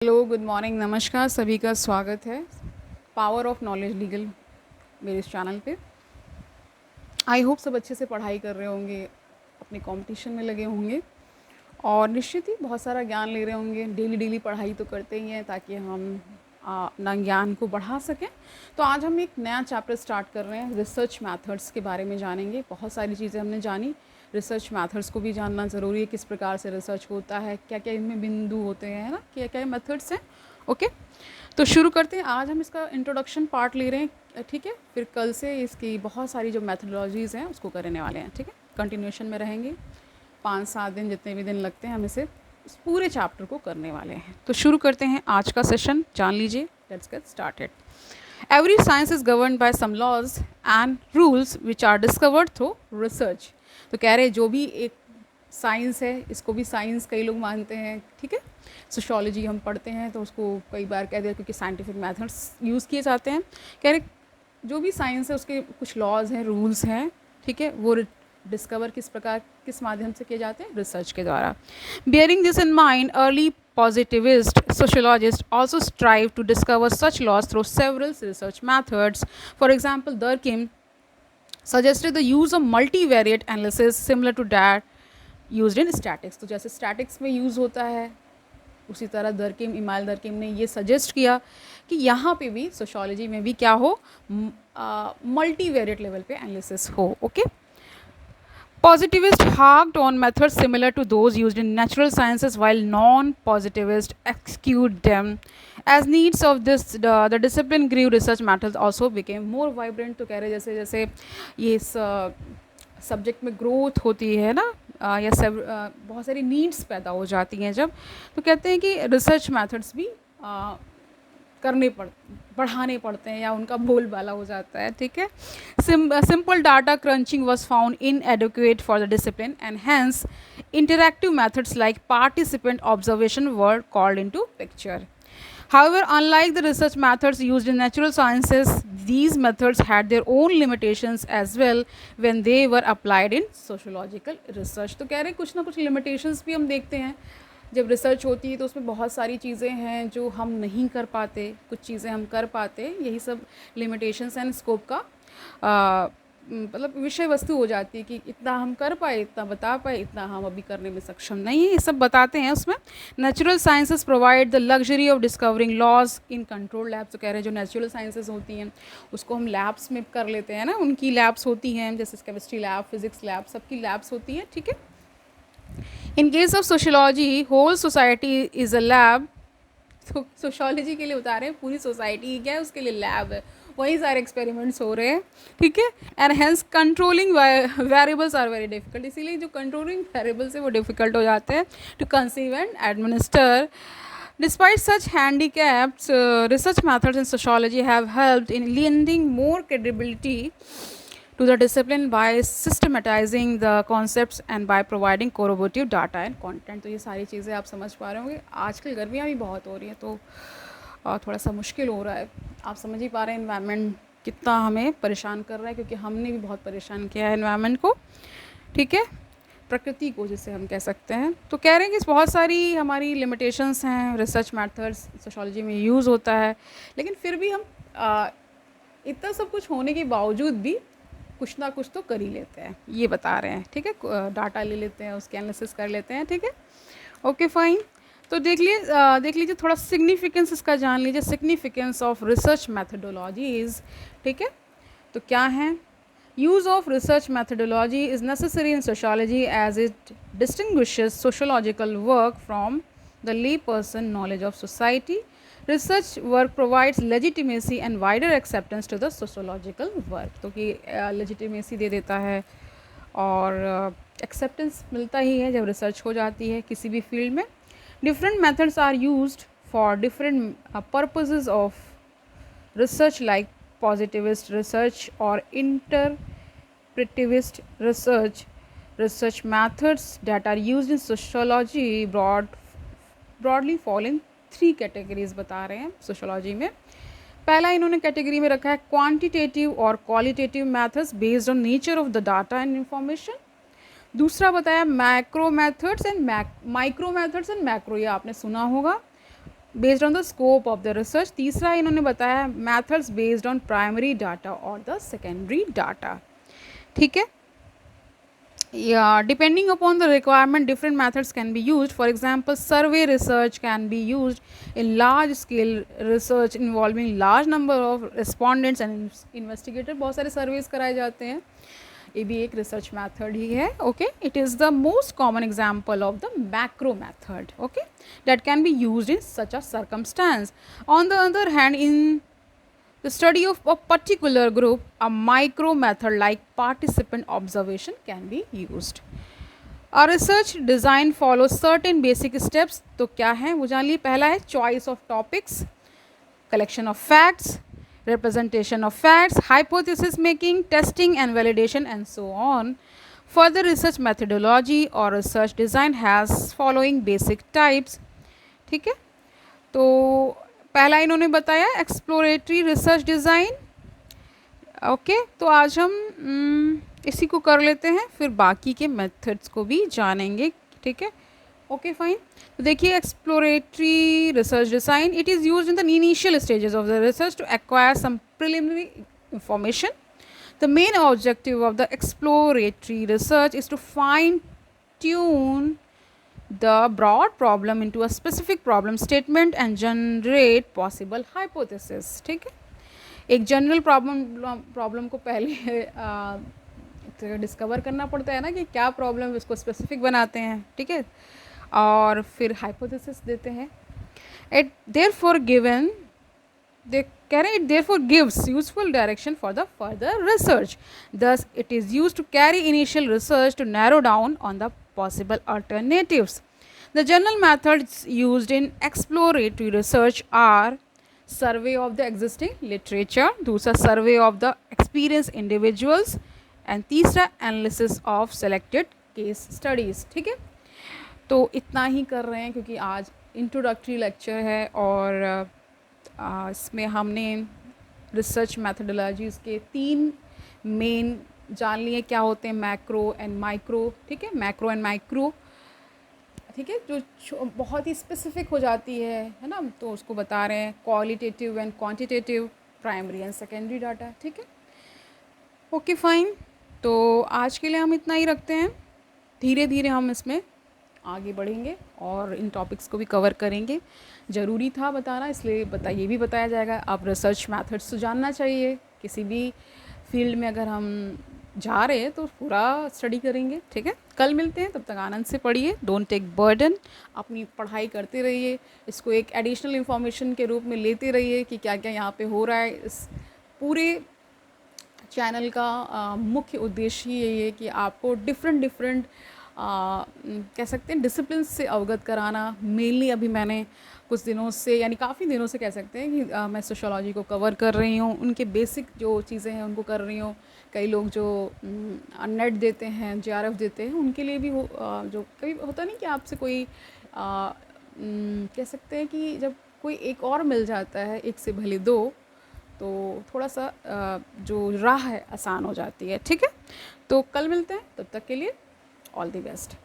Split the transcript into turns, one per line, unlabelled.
Hello, good morning, नमस्कार, सभी का स्वागत है पावर ऑफ नॉलेज लीगल मेरे इस चैनल पे। आई होप सब अच्छे से पढ़ाई कर रहे होंगे, अपने कंपटीशन में लगे होंगे और निश्चित ही बहुत सारा ज्ञान ले रहे होंगे। डेली डेली पढ़ाई तो करते ही हैं ताकि हम अपना ज्ञान को बढ़ा सकें। तो आज हम एक नया चैप्टर स्टार्ट कर रहे हैं, रिसर्च मेथड्स के बारे में जानेंगे। बहुत सारी चीज़ें हमने जानी, रिसर्च मेथड्स को भी जानना ज़रूरी है, किस प्रकार से रिसर्च होता है, क्या क्या इनमें बिंदु होते हैं, है ना, क्या क्या मेथड्स हैं। ओके, तो शुरू करते हैं। आज हम इसका इंट्रोडक्शन पार्ट ले रहे हैं, ठीक है। फिर कल से इसकी बहुत सारी जो मैथडोलॉजीज़ हैं उसको करने वाले हैं, ठीक है। कंटिन्यूशन में रहेंगे, 5-7 दिन, जितने भी दिन लगते हैं, हम इसे इस पूरे चैप्टर को करने वाले हैं। तो शुरू करते हैं आज का सेशन, जान लीजिए। Let's get started. Every science is govern by some laws and rules which are discovered through research. तो कह रहे जो भी एक साइंस है, इसको भी साइंस कई लोग मानते हैं, ठीक है। सोशोलॉजी हम पढ़ते हैं तो उसको कई बार कह दिया क्योंकि साइंटिफिक मेथड्स यूज़ किए जाते हैं। कह रहे जो भी साइंस है उसके कुछ लॉज हैं, रूल्स हैं, ठीक है, वो डिस्कवर किस प्रकार, किस माध्यम से किए जाते हैं, रिसर्च के द्वारा। Bearing this in mind, early positivist sociologists also strive to discover such laws through several research methods. For example, Durkheim suggested the use of multivariate analysis similar to that used in statics. तो जैसे statics में use होता है उसी तरह दरकिम, इमाल दरकिम ने ये सजेस्ट किया कि यहाँ पे भी सोशोलॉजी में भी क्या हो, मल्टीवेरिएट लेवल पे एनालिसिस हो। Okay, Positivists harked on methods similar to those used in natural sciences, while non-positivists excused them. As needs of the discipline grew, research methods also became more vibrant. तो कह रहे जैसे जैसे ये subject में growth होती है ना, या बहुत सारी नीड्स पैदा हो जाती हैं जब, तो कहते हैं कि रिसर्च मेथड्स भी बढ़ाने पड़ते हैं या उनका बोलबाला हो जाता है, ठीक है। Simple data crunching was found inadequate for the discipline and hence interactive methods like participant observation were called into picture. However, unlike the research methods used in natural sciences, these methods had their own limitations as well when they were applied in sociological research. तो कह रहे कुछ ना कुछ limitations भी हम देखते हैं जब रिसर्च होती है, तो उसमें बहुत सारी चीज़ें हैं जो हम नहीं कर पाते, कुछ चीज़ें हम कर पाते। यही सब लिमिटेशंस एंड स्कोप का मतलब विषय वस्तु हो जाती है कि इतना हम कर पाए, इतना बता पाए, इतना हम अभी करने में सक्षम नहीं है, ये सब बताते हैं उसमें। Natural sciences provide the luxury of discovering laws in control labs. तो कह रहे हैं जो नेचुरल साइंसेस होती हैं उसको हम लैब्स में कर लेते हैं ना, उनकी लैब्स होती हैं, जैसे केमिस्ट्री लैब, फिजिक्स लैब, सबकी लैब्स होती हैं, ठीक है। In case of sociology, whole society is a lab. तो सोशोलॉजी के लिए बता रहे हैं पूरी सोसाइटी क्या है, उसके लिए लैब है, वही सारे एक्सपेरिमेंट्स हो रहे हैं, ठीक है। And hence controlling variables are very difficult. इसीलिए जो कंट्रोलिंग वेरिएबल्स है वो डिफिकल्ट हो जाते हैं to conceive and administer. Despite such handicaps, research methods in sociology have helped in lending more credibility to the discipline by systematizing the concepts and by providing corroborative data and content. तो ये सारी चीज़ें आप समझ पा रहे होंगे। आजकल गर्मियाँ भी बहुत हो रही हैं तो थोड़ा सा मुश्किल हो रहा है। आप समझ ही पा रहे हैं इन्वायरमेंट कितना हमें परेशान कर रहा है, क्योंकि हमने भी बहुत परेशान किया है इन्वायरमेंट को, ठीक है, प्रकृति को जिसे हम कह सकते हैं। तो कह रहे हैं कि बहुत सारी हमारी लिमिटेशंस हैं, रिसर्च मेथड्स सोशोलॉजी में यूज़ होता है, लेकिन फिर भी हम इतना सब कुछ होने के बावजूद भी कुछ ना कुछ तो कर ही लेते हैं, ये बता रहे हैं, ठीक है। डाटा ले लेते हैं, उसके एनालिसिस कर लेते हैं, ठीक है। ओके फाइन, तो देख लीजिए थोड़ा सिग्निफिकेंस इसका जान लीजिए, सिग्निफिकेंस ऑफ रिसर्च मैथडोलॉजीज, ठीक है। तो क्या है, use of research methodology is necessary in sociology as it distinguishes sociological work from the layperson knowledge of society. Research work provides legitimacy and wider acceptance to the sociological work. तो कि legitimacy दे देता है और acceptance मिलता ही है जब research हो जाती है किसी भी फील्ड में. Different methods are used for different purposes of research, like positivist research or interpretivist research. Research methods that are used in sociology broadly fall in 3 categories बता रहे हैं सोशोलॉजी में. पहला इन्होंने कैटेगरी में रखा है क्वांटिटेटिव और qualitative methods based on nature of the data and information. दूसरा बताया माइक्रो मेथड्स एंड मैक्रो, ये आपने सुना होगा. Based on the scope of the research. तीसरा इन्होंने बताया methods based on primary data और द सेकेंडरी डाटा। ठीक है, depending upon the requirement, different methods can be used. For example, survey research can be used in large scale research involving large number of respondents and investigators. बहुत सारे surveys कराए जाते हैं, ये भी एक research method ही है. Okay, it is the most common example of the macro method. Okay, that can be used in such a circumstance. On the other hand, in the study of a particular group, a micro method like participant observation can be used. A research design follows certain basic steps. तो क्या है वो जान ली. पहला है choice of topics, collection of facts, representation of facts, hypothesis making, testing and validation, and so on. Further research methodology or research design has following basic types. ठीक है, तो पहला इन्होंने बताया एक्सप्लोरेटरी रिसर्च डिज़ाइन. ओके, तो आज हम इसी को कर लेते हैं, फिर बाकी के मेथड्स को भी जानेंगे. ठीक है, ओके फाइन. तो देखिए exploratory research design, it is used in the initial stages of the research to acquire some preliminary information. The main objective of the exploratory research is to fine tune the broad problem into a specific problem statement and generate possible hypothesis. ठीक है, एक general problem को पहले discover करना पड़ता है ना कि क्या प्रॉब्लम, उसको स्पेसिफिक बनाते हैं. ठीक है, और फिर हाइपोथेसिस देते हैं. It therefore given they carry it therefore gives useful direction for the further research. Thus it is used to carry initial research to narrow down on the possible alternatives. The general methods used in exploratory research are survey of the existing literature, दूसरा survey of the experienced individuals, and तीसरा analysis of selected case studies. ठीक है, तो इतना ही कर रहे हैं क्योंकि आज इंट्रोडक्टरी लेक्चर है और इसमें हमने रिसर्च मैथडोलॉजीज़ के 3 मेन जान लिए क्या होते हैं, मैक्रो एंड माइक्रो. ठीक है, मैक्रो एंड माइक्रो. ठीक है, जो बहुत ही स्पेसिफिक हो जाती है ना, तो उसको बता रहे हैं qualitative and quantitative, primary and secondary data. ठीक है, ओके फाइन. तो आज के लिए हम इतना ही रखते हैं. धीरे धीरे हम इसमें आगे बढ़ेंगे और इन टॉपिक्स को भी कवर करेंगे. ज़रूरी था बताना, इसलिए ये भी बताया जाएगा. आप रिसर्च मेथड्स तो जानना चाहिए. किसी भी फील्ड में अगर हम जा रहे हैं तो पूरा स्टडी करेंगे. ठीक है, कल मिलते हैं, तब तक आनंद से पढ़िए. डोंट टेक बर्डन, अपनी पढ़ाई करते रहिए. इसको एक एडिशनल इन्फॉर्मेशन के रूप में लेते रहिए कि क्या क्या यहाँ पे हो रहा है. इस पूरे चैनल का मुख्य उद्देश्य ही यही है कि आपको डिफरेंट कह सकते हैं डिसिप्लिन से अवगत कराना. मेनली अभी मैंने कुछ दिनों से, यानी काफ़ी दिनों से कह सकते हैं कि मैं सोशियोलॉजी को कवर कर रही हूँ. उनके बेसिक जो चीज़ें हैं उनको कर रही हूँ. कई लोग जो नेट देते हैं, JRF देते हैं, उनके लिए भी जो कभी होता नहीं कि आपसे कोई कह सकते हैं कि जब कोई एक और मिल जाता है, एक से भले 2, तो थोड़ा सा जो राह है आसान हो जाती है. ठीक है, तो कल मिलते हैं, तब तक के लिए ऑल द बेस्ट.